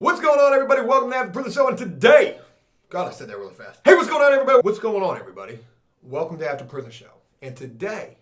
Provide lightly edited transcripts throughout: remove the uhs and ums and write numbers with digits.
What's going on, everybody? Welcome to AfterPrisonShow, and today, God, I said that really fast. Hey, what's going on, everybody? What's going on, everybody? Welcome to AfterPrisonShow, and today,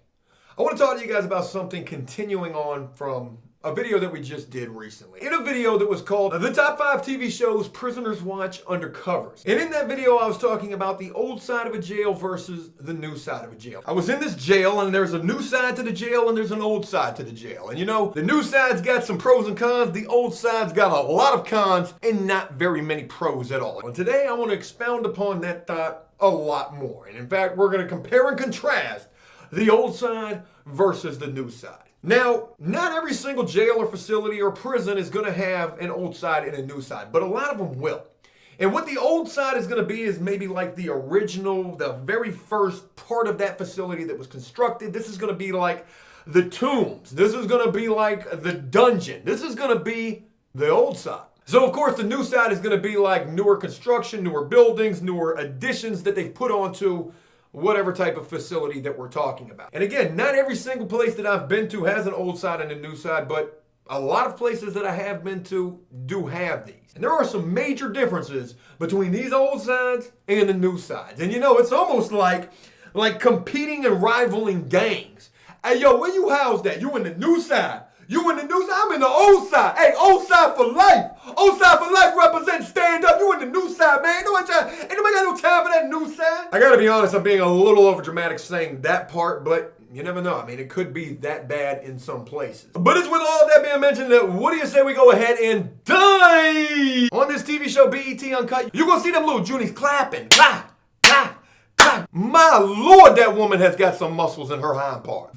I want to talk to you guys about something continuing on from a video that we just did recently. In a video that was called The Top 5 TV Shows Prisoners Watch Undercovers. And in that video, I was talking about the old side of a jail versus the new side of a jail. I was in this jail, and there's a new side to the jail, and there's an old side to the jail. And you know, the new side's got some pros and cons, the old side's got a lot of cons, and not very many pros at all. And today, I want to expound upon that thought a lot more. And in fact, we're going to compare and contrast the old side versus the new side. Now, not every single jail or facility or prison is going to have an old side and a new side, but a lot of them will. And what the old side is going to be is maybe like the original, the very first part of that facility that was constructed. This is going to be like the tombs. This is going to be like the dungeon. This is going to be the old side. So, of course, the new side is going to be like newer construction, newer buildings, newer additions that they've put onto whatever type of facility that we're talking about. And again, not every single place that I've been to has an old side and a new side, but a lot of places that I have been to do have these. And there are some major differences between these old sides and the new sides. And you know, it's almost like competing and rivaling gangs. Hey, yo, where you housed at? You in the new side? You in the new side? I'm in the old side. Hey, old side for life. Old side for life represents stand up. You in the new side, man. Ain't nobody got no time for that new side. I gotta be honest, I'm being a little overdramatic saying that part, but you never know. I mean, it could be that bad in some places. But it's with all of that being mentioned, what do you say we go ahead and dive on this TV show, BET Uncut? You're gonna see them little Junies clapping. Clap, clap, clap. My Lord, that woman has got some muscles in her hind part.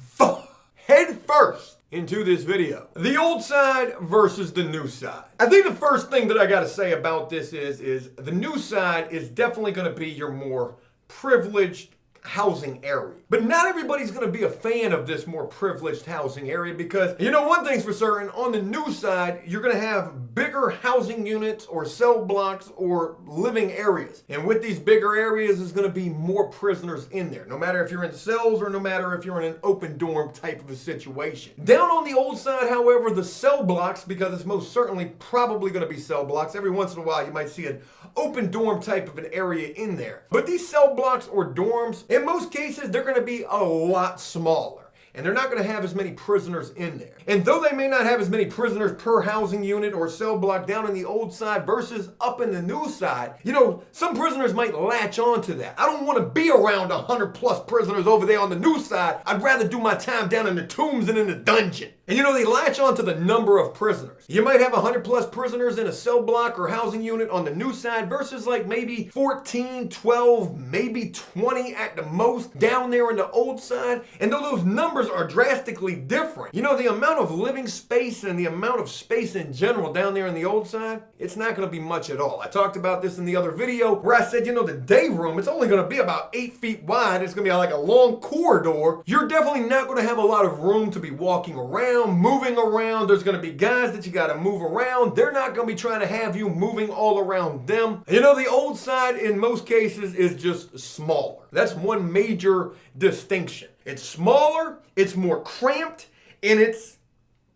Head first into this video. The old side versus the new side. I think the first thing that I gotta say about this is the new side is definitely gonna be your more privileged housing area. But not everybody's gonna be a fan of this more privileged housing area because, you know, one thing's for certain, on the new side, you're gonna have bigger housing units or cell blocks or living areas. And with these bigger areas, there's gonna be more prisoners in there, no matter if you're in cells or no matter if you're in an open dorm type of a situation. Down on the old side, however, the cell blocks, because it's most certainly probably gonna be cell blocks, every once in a while you might see an open dorm type of an area in there. But these cell blocks or dorms, in most cases, they're going to be a lot smaller. And they're not going to have as many prisoners in there. And though they may not have as many prisoners per housing unit or cell block down in the old side versus up in the new side, you know, some prisoners might latch on to that. I don't want to be around 100 plus prisoners over there on the new side. I'd rather do my time down in the tombs and in the dungeon. And you know, they latch on to the number of prisoners. You might have 100 plus prisoners in a cell block or housing unit on the new side versus like maybe 14, 12, maybe 20 at the most down there in the old side. And though those numbers are drastically different, you know, the amount of living space and the amount of space in general down there in the old side, it's not going to be much at all. I talked about this in the other video where I said, you know, the day room, it's only going to be about 8 feet wide. It's going to be like a long corridor. You're definitely not going to have a lot of room to be walking around, moving around. There's going to be guys that you got to move around. They're not going to be trying to have you moving all around them. You know, the old side in most cases is just smaller. That's one major distinction. It's smaller, it's more cramped, and it's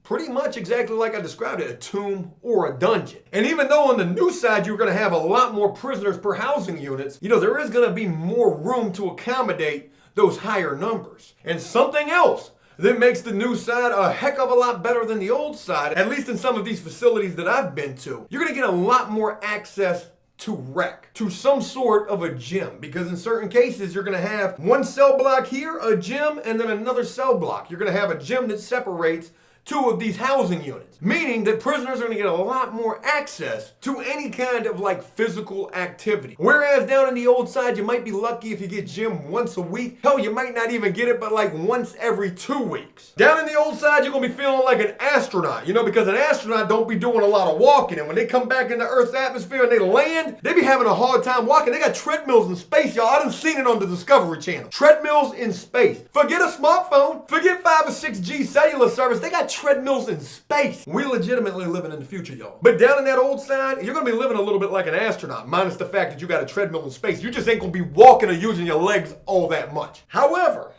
pretty much exactly like I described it, a tomb or a dungeon. And even though on the new side you're going to have a lot more prisoners per housing units, you know, there is going to be more room to accommodate those higher numbers. And something else that makes the new side a heck of a lot better than the old side, at least in some of these facilities that I've been to, you're going to get a lot more access to rec, to some sort of a gym, because in certain cases you're going to have one cell block here, a gym, and then another cell block. You're going to have a gym that separates two of these housing units, meaning that prisoners are going to get a lot more access to any kind of like physical activity. Whereas down in the old side, you might be lucky if you get gym once a week. Hell, you might not even get it but like once every 2 weeks. Down in the old side, you're going to be feeling like an astronaut, you know, because an astronaut don't be doing a lot of walking. And when they come back into Earth's atmosphere and they land, they be having a hard time walking. They got treadmills in space, y'all. I done seen it on the Discovery Channel. Treadmills in space. Forget a smartphone. Forget 5 or 6G cellular service. They got treadmills in space. We legitimately living in the future, y'all. But down in that old side, you're gonna be living a little bit like an astronaut, minus the fact that you got a treadmill in space. You just ain't gonna be walking or using your legs all that much. However,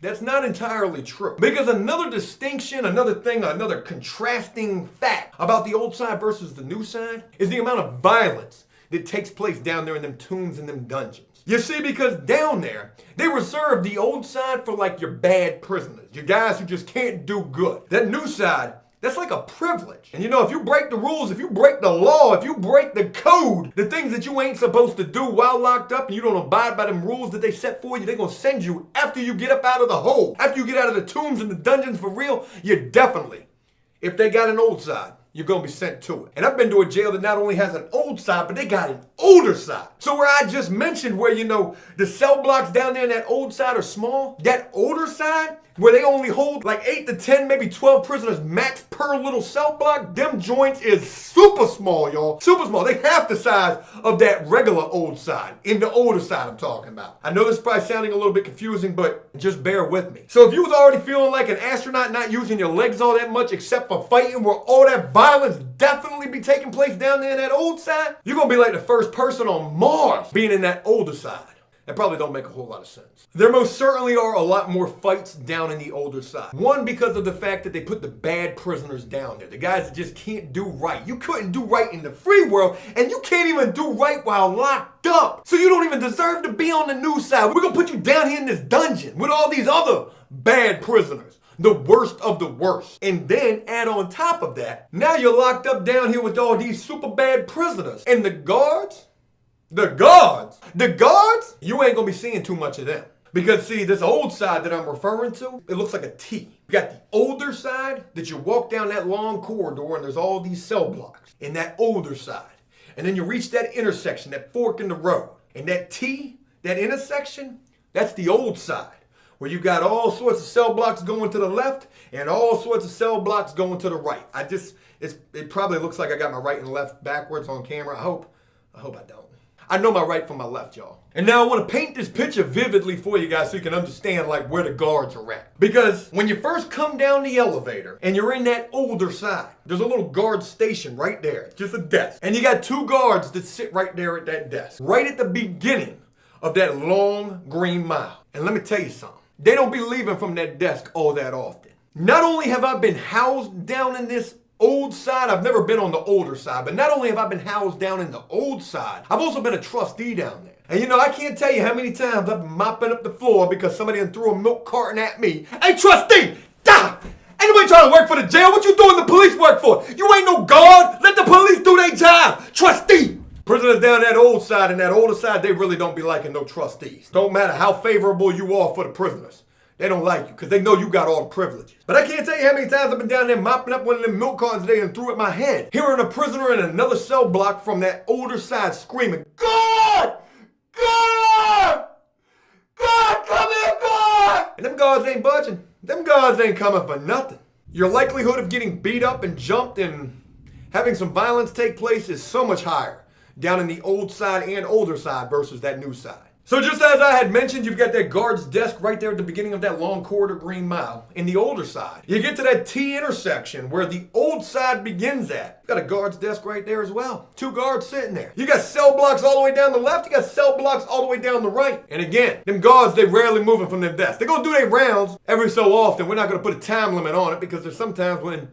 That's not entirely true. Because another distinction, another thing, another contrasting fact about the old side versus the new side is the amount of violence that takes place down there in them tombs and them dungeons. You see, because down there, they reserve the old side for like your bad prisoners, your guys who just can't do good. That new side, that's like a privilege. And you know, if you break the rules, if you break the law, if you break the code, the things that you ain't supposed to do while locked up and you don't abide by them rules that they set for you, they're gonna send you after you get up out of the hole. After you get out of the tombs and the dungeons for real, you're definitely, if they got an old side, you're gonna be sent to it. And I've been to a jail that not only has an old side, but they got an older side. So where I just mentioned where, you know, the cell blocks down there in that old side are small, that older side, where they only hold like 8 to 10, maybe 12 prisoners max per little cell block, them joints is super small, y'all. Super small. They half the size of that regular old side, in the older side I'm talking about. I know this is probably sounding a little bit confusing, but just bear with me. So if you was already feeling like an astronaut, not using your legs all that much except for fighting, where all that violence definitely be taking place down there in that old side, you're gonna be like the first person on Mars being in that older side. That probably don't make a whole lot of sense. There most certainly are a lot more fights down in the older side. One, because of the fact that they put the bad prisoners down there. The guys that just can't do right. You couldn't do right in the free world, and you can't even do right while locked up. So you don't even deserve to be on the new side. We're gonna put you down here in this dungeon with all these other bad prisoners. The worst of the worst. And then add on top of that, now you're locked up down here with all these super bad prisoners. And the guards, you ain't gonna be seeing too much of them. Because see, this old side that I'm referring to, it looks like a T. You got the older side that you walk down that long corridor and there's all these cell blocks in that older side. And then you reach that intersection, that fork in the road. And that T, that intersection, that's the old side, where you got all sorts of cell blocks going to the left and all sorts of cell blocks going to the right. It probably looks like I got my right and left backwards on camera. I hope I don't. I know my right from my left, y'all. And now I want to paint this picture vividly for you guys so you can understand like where the guards are at. Because when you first come down the elevator and you're in that older side, there's a little guard station right there, just a desk. And you got two guards that sit right there at that desk, right at the beginning of that long green mile. And let me tell you something. They don't be leaving from that desk all that often. Not only have I been housed down in this old side, I've never been on the older side, but not only have I been housed down in the old side, I've also been a trustee down there. And you know, I can't tell you how many times I've been mopping up the floor because somebody done threw a milk carton at me. Hey, trustee! Ain't nobody trying to work for the jail. What you doing the police work for? You ain't no guard. Let the police do their job. Trustee! Prisoners down that old side and that older side, they really don't be liking no trustees. Don't matter how favorable you are for the prisoners. They don't like you because they know you got all the privileges. But I can't tell you how many times I've been down there mopping up one of them milk cartons today and threw at my head. Hearing a prisoner in another cell block from that older side screaming, "God! God! God, come here, God!" And them guards ain't budging. Them guards ain't coming for nothing. Your likelihood of getting beat up and jumped and having some violence take place is so much higher down in the old side and older side versus that new side. So just as I had mentioned, you've got that guard's desk right there at the beginning of that long corridor green mile in the older side. You get to that T intersection where the old side begins at. You got a guard's desk right there as well. Two guards sitting there. You got cell blocks all the way down the left. You got cell blocks all the way down the right. And again, them guards, they rarely moving from their desks. They're going to do their rounds every so often. We're not going to put a time limit on it because there's sometimes when,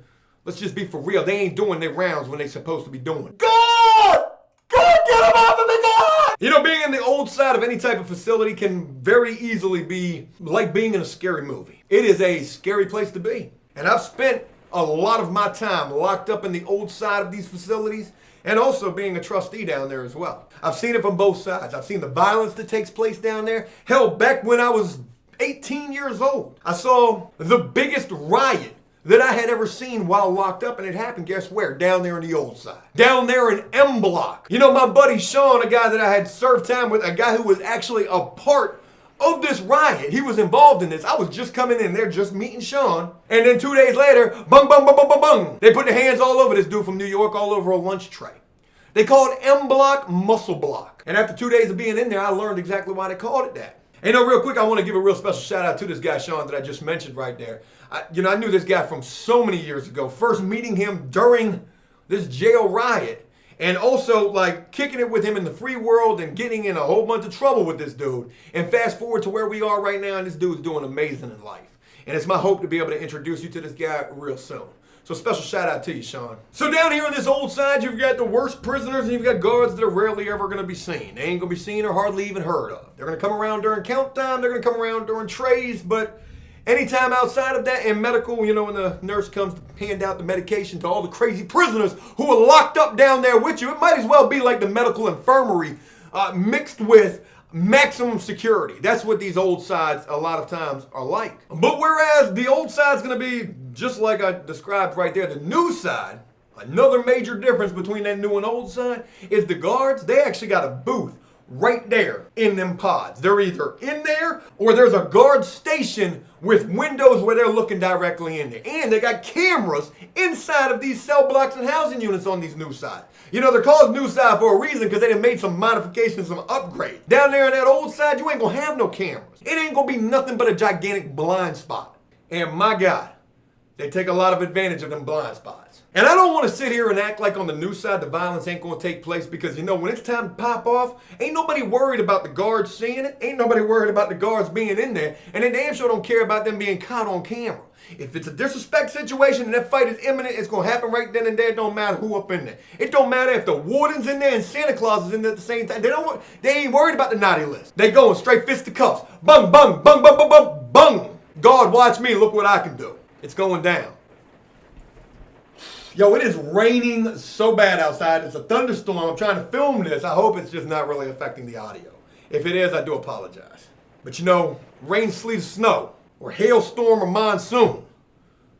let's just be for real, they ain't doing their rounds when they're supposed to be doing. God! God, get them off of me, God! You know, being in the old side of any type of facility can very easily be like being in a scary movie. It is a scary place to be. And I've spent a lot of my time locked up in the old side of these facilities and also being a trustee down there as well. I've seen it from both sides. I've seen the violence that takes place down there. Hell, back when I was 18 years old, I saw the biggest riot that I had ever seen while locked up, and it happened, guess where? Down there in the old side. Down there in M Block. You know, my buddy Sean, a guy that I had served time with, a guy who was actually a part of this riot. He was involved in this. I was just coming in there, just meeting Sean, and then 2 days later, bung, bung, bung, bung, bung, bung. They put their hands all over this dude from New York, all over a lunch tray. They called M Block Muscle Block. And after 2 days of being in there, I learned exactly why they called it that. And real quick, I want to give a real special shout out to this guy, Sean, that I just mentioned right there. I knew this guy from so many years ago. First meeting him during this jail riot. And also, like, kicking it with him in the free world and getting in a whole bunch of trouble with this dude. And fast forward to where we are right now, and this dude's doing amazing in life. And it's my hope to be able to introduce you to this guy real soon. So special shout out to you, Sean. So down here on this old side, you've got the worst prisoners and you've got guards that are rarely ever going to be seen. They ain't going to be seen or hardly even heard of. They're going to come around during count time. They're going to come around during trays. But anytime outside of that, and medical, you know, when the nurse comes to hand out the medication to all the crazy prisoners who are locked up down there with you, it might as well be like the medical infirmary mixed with maximum security. That's what these old sides a lot of times are like. But whereas the old side's going to be just like I described right there, the new side, another major difference between that new and old side is the guards, they actually got a booth right there in them pods. They're either in there or there's a guard station with windows where they're looking directly in there. And they got cameras inside of these cell blocks and housing units on these new sides. You know, they're called new side for a reason because they done made some modifications, some upgrades. Down there in that old side, you ain't gonna have no cameras. It ain't gonna be nothing but a gigantic blind spot. And my God, they take a lot of advantage of them blind spots. And I don't want to sit here and act like on the new side the violence ain't going to take place because, you know, when it's time to pop off, ain't nobody worried about the guards seeing it. Ain't nobody worried about the guards being in there. And they damn sure don't care about them being caught on camera. If it's a disrespect situation and that fight is imminent, it's going to happen right then and there. It don't matter who up in there. It don't matter if the warden's in there and Santa Claus is in there at the same time. They ain't worried about the naughty list. They going straight fist to cuffs. Bung, bung, bung, bung, bung, bung, bung. Guard, watch me. Look what I can do. It's going down. Yo, it is raining so bad outside. It's a thunderstorm. I'm trying to film this. I hope it's just not really affecting the audio. If it is, I do apologize. But you know, rain, sleet, snow, or hailstorm or monsoon,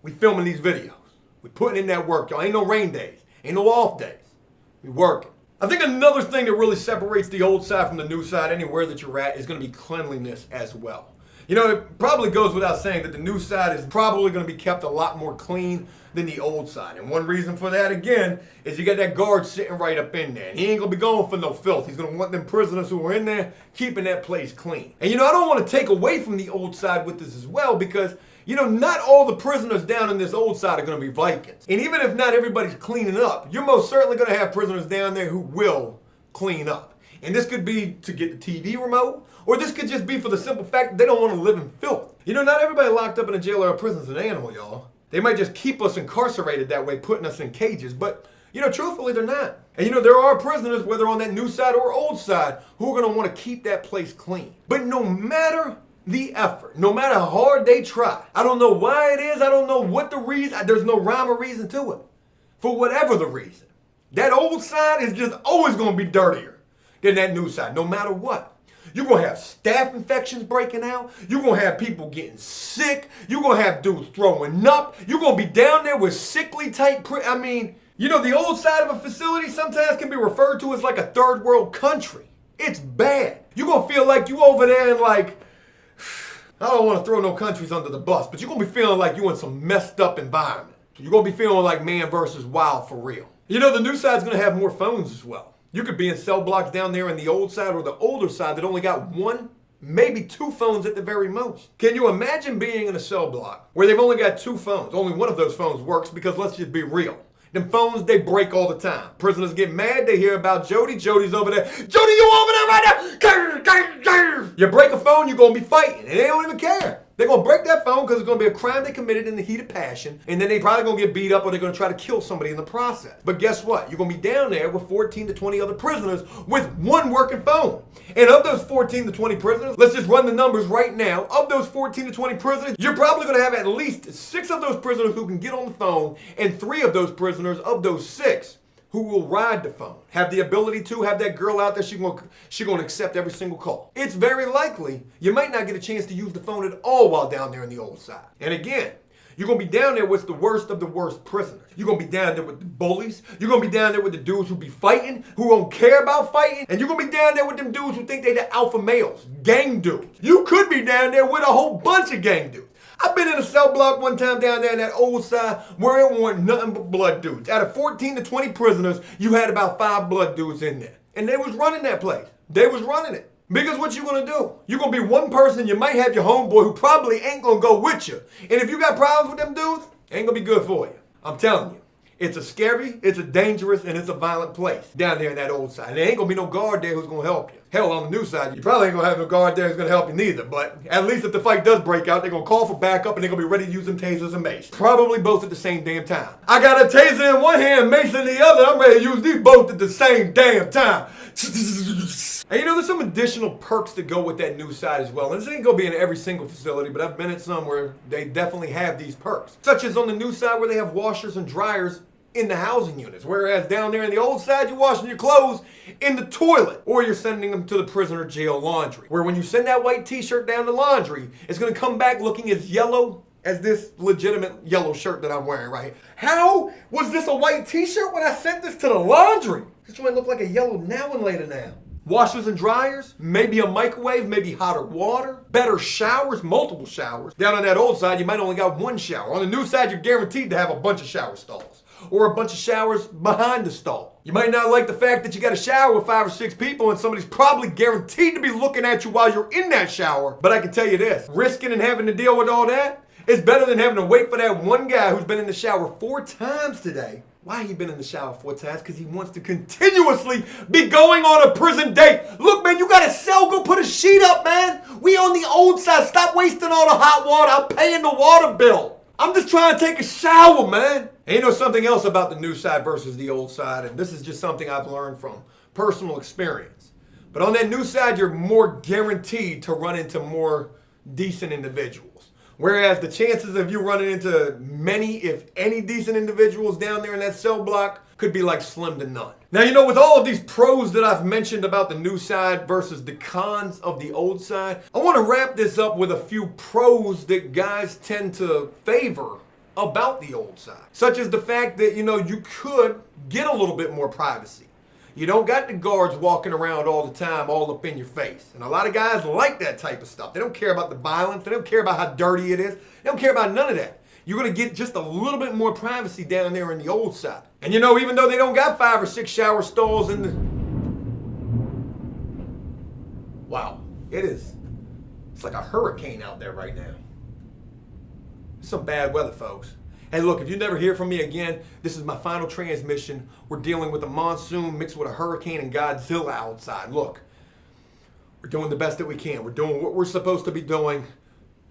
we filming these videos. We putting in that work, y'all. Ain't no rain days. Ain't no off days. We working. I think another thing that really separates the old side from the new side anywhere that you're at is going to be cleanliness as well. You know, it probably goes without saying that the new side is probably going to be kept a lot more clean than the old side. And one reason for that, again, is you got that guard sitting right up in there. And he ain't going to be going for no filth. He's going to want them prisoners who are in there keeping that place clean. And, you know, I don't want to take away from the old side with this as well because, you know, not all the prisoners down in this old side are going to be Vikings. And even if not everybody's cleaning up, you're most certainly going to have prisoners down there who will clean up. And this could be to get the TV remote, or this could just be for the simple fact that they don't want to live in filth. You know, not everybody locked up in a jail or a prison is an animal, y'all. They might just keep us incarcerated that way, putting us in cages, but, you know, truthfully, they're not. And, you know, there are prisoners, whether on that new side or old side, who are going to want to keep that place clean. But no matter the effort, no matter how hard they try, I don't know why it is, I don't know what the reason, there's no rhyme or reason to it. For whatever the reason, that old side is just always going to be dirtier than that new side, no matter what. You're going to have staph infections breaking out. You're going to have people getting sick. You're going to have dudes throwing up. You're going to be down there with sickly type, I mean, you know, the old side of a facility sometimes can be referred to as like a third world country. It's bad. You're going to feel like you over there in like, I don't want to throw no countries under the bus, but you're going to be feeling like you're in some messed up environment. You're going to be feeling like man versus wild for real. You know, the new side's going to have more phones as well. You could be in cell blocks down there in the old side or the older side that only got one, maybe two phones at the very most. Can you imagine being in a cell block where they've only got two phones? Only one of those phones works because let's just be real. Them phones, they break all the time. Prisoners get mad, they hear about Jody. Jody's over there. Jody, you over there right now? You break a phone, you're going to be fighting. And they don't even care. They're going to break that phone because it's going to be a crime they committed in the heat of passion. And then they probably going to get beat up or they're going to try to kill somebody in the process. But guess what? You're going to be down there with 14 to 20 other prisoners with one working phone. And of those 14 to 20 prisoners, let's just run the numbers right now. Of those 14 to 20 prisoners, you're probably going to have at least 6 of those prisoners who can get on the phone and 3 of those prisoners, of those 6, who will ride the phone, have the ability to have that girl out there, she gonna accept every single call. It's very likely you might not get a chance to use the phone at all while down there in the old side. And again, you're gonna be down there with the worst of the worst prisoners. You're gonna be down there with the bullies. You're gonna be down there with the dudes who be fighting, who don't care about fighting. And you're gonna be down there with them dudes who think they the alpha males, gang dudes. You could be down there with a whole bunch of gang dudes. I've been in a cell block one time down there in that old side where it wasn't nothing but blood dudes. Out of 14 to 20 prisoners, you had about 5 blood dudes in there. And they was running that place. They was running it. Because what you gonna do? You're gonna be one person, you might have your homeboy who probably ain't gonna go with you. And if you got problems with them dudes, it ain't gonna be good for you. I'm telling you. It's a scary, it's a dangerous, and it's a violent place down there in that old side. And there ain't gonna be no guard there who's gonna help you. Hell, on the new side, you probably ain't gonna have no guard there who's gonna help you neither. But at least if the fight does break out, they're gonna call for backup and they're gonna be ready to use them tasers and mace. Probably both at the same damn time. I got a taser in one hand, mace in the other. I'm ready to use these both at the same damn time. And you know, there's some additional perks that go with that new side as well. And this ain't gonna be in every single facility, but I've been at some where they definitely have these perks. Such as on the new side where they have washers and dryers in the housing units. Whereas down there in the old side, you're washing your clothes in the toilet. Or you're sending them to the prisoner jail laundry. Where when you send that white t-shirt down the laundry, it's gonna come back looking as yellow as this legitimate yellow shirt that I'm wearing right here. How was this a white t-shirt when I sent this to the laundry? This might look like a yellow now and later now. Washers and dryers, maybe a microwave, maybe hotter water, better showers, multiple showers. Down on that old side, you might only got one shower. On the new side, you're guaranteed to have a bunch of shower stalls or a bunch of showers behind the stall. You might not like the fact that you got a shower with 5 or 6 people and somebody's probably guaranteed to be looking at you while you're in that shower. But I can tell you this, risking and having to deal with all that is better than having to wait for that one guy who's been in the shower 4 times today. Why he been in the shower 4 times? Because he wants to continuously be going on a prison date. Look, man, you got a cell. Go put a sheet up, man. We on the old side. Stop wasting all the hot water. I'm paying the water bill. I'm just trying to take a shower, man. And you know something else about the new side versus the old side, and this is just something I've learned from personal experience. But on that new side, you're more guaranteed to run into more decent individuals. Whereas the chances of you running into many, if any, decent individuals down there in that cell block could be like slim to none. Now, you know, with all of these pros that I've mentioned about the new side versus the cons of the old side, I want to wrap this up with a few pros that guys tend to favor about the old side. Such as the fact that, you know, you could get a little bit more privacy. You don't got the guards walking around all the time, all up in your face. And a lot of guys like that type of stuff. They don't care about the violence. They don't care about how dirty it is. They don't care about none of that. You're going to get just a little bit more privacy down there in the old side. And you know, even though they don't got 5 or 6 shower stalls in the... Wow, it's like a hurricane out there right now. It's some bad weather, folks. Hey, look, if you never hear from me again, this is my final transmission. We're dealing with a monsoon mixed with a hurricane and Godzilla outside. Look, we're doing the best that we can. We're doing what we're supposed to be doing.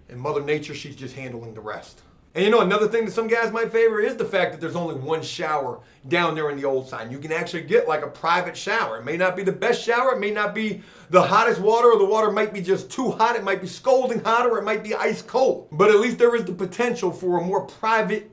And Mother Nature, she's just handling the rest. And you know, another thing that some guys might favor is the fact that there's only one shower down there in the old side. You can actually get like a private shower. It may not be the best shower. It may not be the hottest water, or the water might be just too hot. It might be scalding hot, or it might be ice cold. But at least there is the potential for a more private,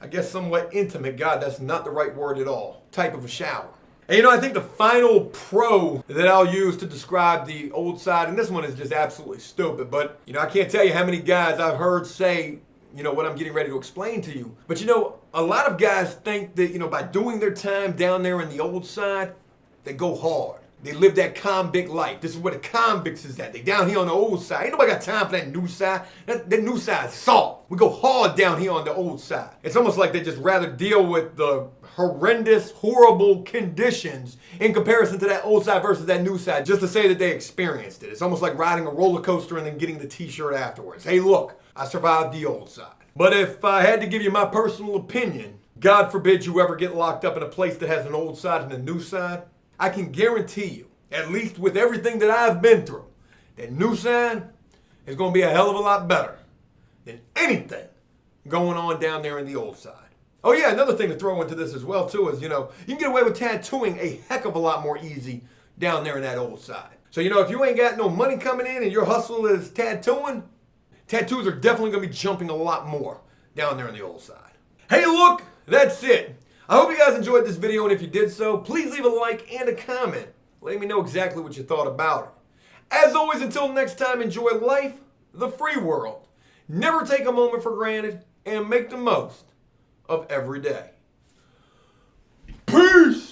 I guess somewhat intimate, God, that's not the right word at all, type of a shower. And you know, I think the final pro that I'll use to describe the old side, and this one is just absolutely stupid, but you know, I can't tell you how many guys I've heard say, you know, what I'm getting ready to explain to you. But you know, a lot of guys think that, you know, by doing their time down there in the old side, they go hard. They live that convict life. This is where the convicts is at. They down here on the old side. Ain't nobody got time for that new side. That new side's soft. We go hard down here on the old side. It's almost like they just rather deal with the horrendous, horrible conditions in comparison to that old side versus that new side, just to say that they experienced it. It's almost like riding a roller coaster and then getting the t-shirt afterwards. Hey, look, I survived the old side. But if I had to give you my personal opinion, God forbid you ever get locked up in a place that has an old side and a new side, I can guarantee you, at least with everything that I've been through, that new side is going to be a hell of a lot better than anything going on down there in the old side. Oh yeah, another thing to throw into this as well too is, you know, you can get away with tattooing a heck of a lot more easy down there in that old side. So, you know, if you ain't got no money coming in and your hustle is tattooing, tattoos are definitely going to be jumping a lot more down there in the old side. Hey, look, that's it. I hope you guys enjoyed this video, and if you did so, please leave a like and a comment letting me know exactly what you thought about it. As always, until next time, enjoy life, the free world. Never take a moment for granted, and make the most of every day. Peace!